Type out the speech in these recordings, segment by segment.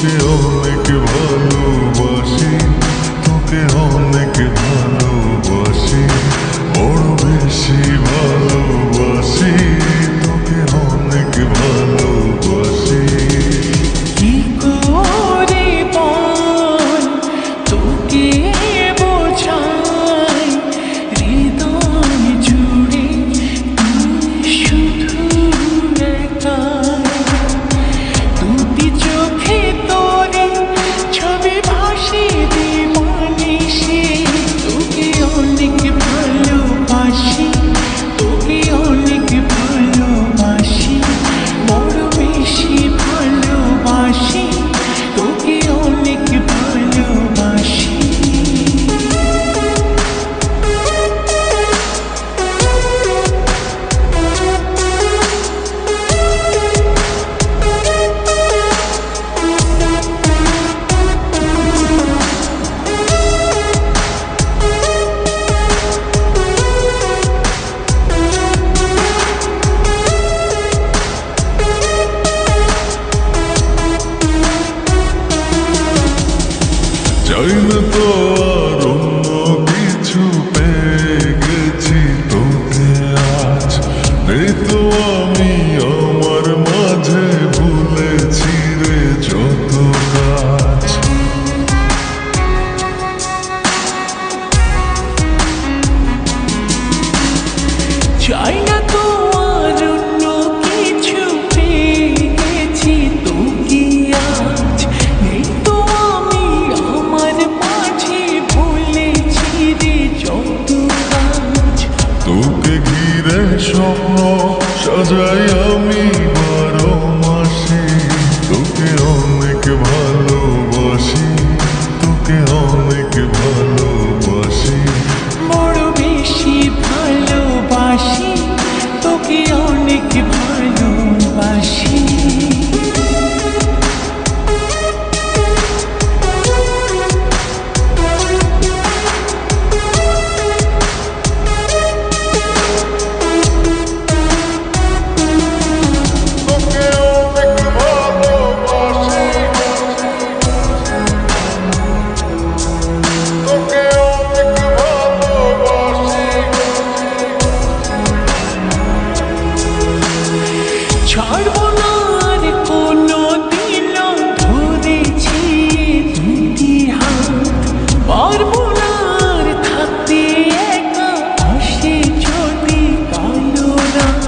তোকে অনেক ভালোবাসি, তোকে অনেক ভালোবাসি, বড় বেশি ভালোবাসি, তোকে অনেক ভালোবাসি। কি করে বল তোকে বোঝাই, হৃদয় জুড়ে তুই শুধু একাই। দুটি চোখে তোরে ছবি ভাসে দিবানিশি, তোকে অনেক ভালোবাসি, তোকে অনেক ভালোবাসি, বড় বেশি ভালোবাসি, তোকে অনেক ভালোবাসি। চাই না তো আর অন্য কিছু, পেয়ে গেছি তোকে আজ। নেই তো আমি আমার মাঝে, ভুলেছি রে যত কাজ। চাই না তো আর অন্য কিছু, পেয়ে গেছি তোকে আজ। নেই তো আমি আমার মাঝে, ভুলেছি রে যত কাজ। তোকে ঘিরে স্বপ্ন সাজাই আমি 12 মাসে, তোকে অনেক ভালোবাসি, তোকে অনেক ভালোবাসি, বড় বেশি ভালোবাসি, তোকে অনেক ভালোবাসি। তোকে অনেক ভালোবাসি, তোকে অনেক ভালোবাসি। ছাড়বো না আর কোনো দিন, ধরেছি দুটি হাত। পারবো না আর থাকতে একা, আসে যদি কালো রাত।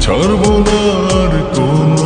ছাড়বো না আর কোনো